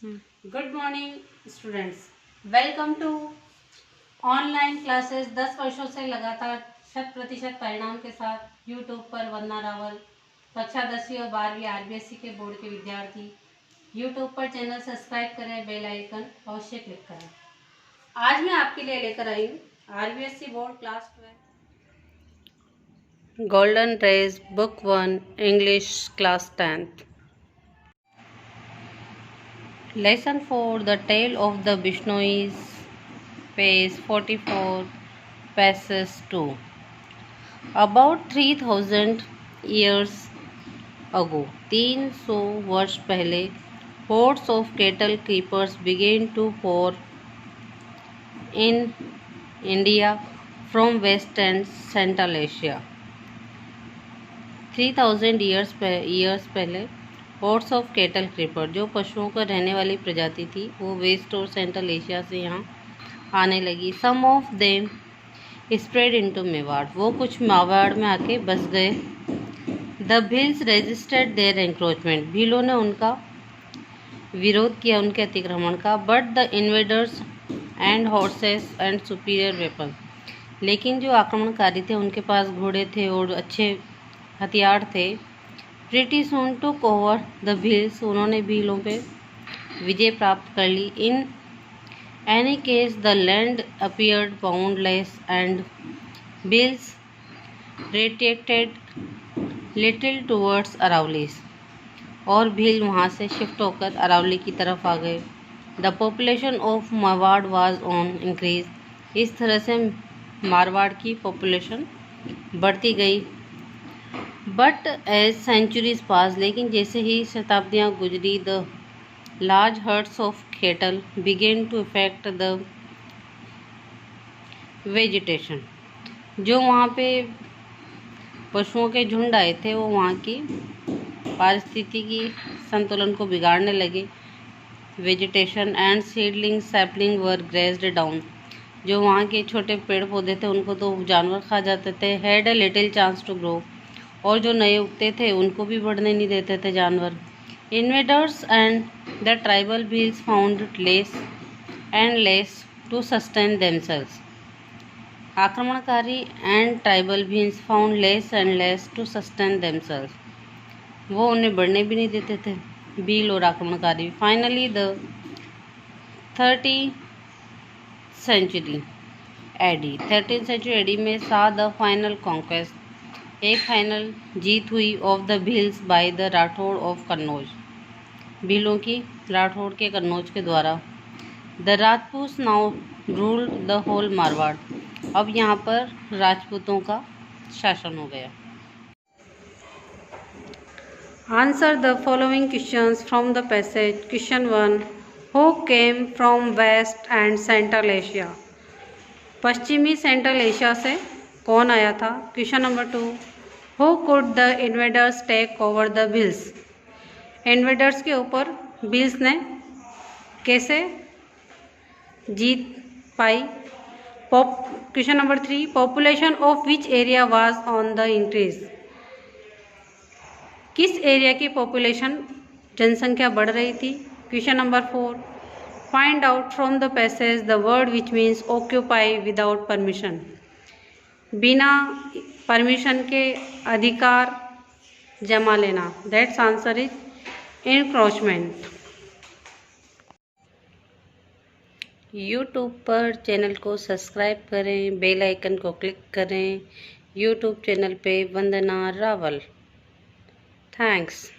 Good morning students, welcome to online classes. 10 वर्षों से लगातार 100% परिणाम के साथ यूट्यूब पर वंदना रावल, कक्षा 10वीं और 12वीं आरबीएसई के बोर्ड के विद्यार्थी यूट्यूब पर चैनल सब्सक्राइब करें, बेल आइकन अवश्य क्लिक करें। आज मैं आपके लिए लेकर आई हूँ RBSE board class 12 golden rays book 1 English class 10th। Lesson 4 The Tale of the Bishnois, page 44, passage 2. About 3000 years ago, 300 वर्ष पहले, hordes of cattle keepers began to pour in India from West and Central Asia. 3000 years पहले हॉर्ड्स of cattle creeper, जो पशुओं का रहने वाली प्रजाति थी, वो वेस्ट और सेंट्रल एशिया से यहाँ आने लगी। Some of them spread into Mewar, वो कुछ मेवाड़ में आके बस गए। The Bhils resisted their encroachment, भीलों ने उनका विरोध किया, उनके अतिक्रमण का। But the invaders and horses and superior weapon, लेकिन जो आक्रमणकारी थे उनके पास घोड़े थे और अच्छे हथियार थे। Pretty soon took over the Bhils, उन्होंने भीलों पे विजय प्राप्त कर ली। In any case the land appeared boundless and Bhils retreated little towards Aravallis, और भील वहाँ से शिफ्ट होकर अरावली की तरफ आ गए। The population of Marwar was on increase, इस तरह से मारवाड़ की पॉपुलेशन बढ़ती गई। बट एज सेंचुरीज पास, लेकिन जैसे ही शताब्दियाँ गुजरी, the large herds of cattle began to effect the vegetation, जो वहाँ पे पशुओं के झुंड आए थे वो वहाँ की पारिस्थितिकी संतुलन को बिगाड़ने लगे। Vegetation and seedling sapling were grazed down, जो वहाँ के छोटे पेड़ पौधे थे उनको तो जानवर खा जाते थे। Had a little chance to grow, और जो नए उगते थे उनको भी बढ़ने नहीं देते थे जानवर। Invaders and the tribal Bhils found less and less to sustain themselves, आक्रमणकारी and tribal Bhils found less and less to sustain themselves, वो उन्हें बढ़ने भी नहीं देते थे, भील और आक्रमणकारी। Finally the 13th century AD में सा द फाइनल कॉन्क्वेस्ट, एक फाइनल जीत हुई of the Bhils by the Rathore of Kannauj, भीलों की राठौड़ के कन्नौज के द्वारा। The Rajput now rule the whole Marwar, अब यहाँ पर राजपूतों का शासन हो गया। Answer the following questions from the passage. Question 1, who came from west and central Asia, पश्चिमी सेंट्रल एशिया से कौन आया था। Question number 2, who could the invaders take over the Bhils, invaders के ऊपर भील्स ने कैसे जीत पाई। Question number 3, population of which area was on the increase, किस एरिया की पॉपुलेशन जनसंख्या बढ़ रही थी। Question number 4, find out from the passage the word which means occupy without permission, बिना परमिशन के अधिकार जमा लेना। That's answer is encroachment. YouTube पर चैनल को सब्सक्राइब करें, बेल आइकन को क्लिक करें। यूट्यूब चैनल पे वंदना रावल। थैंक्स।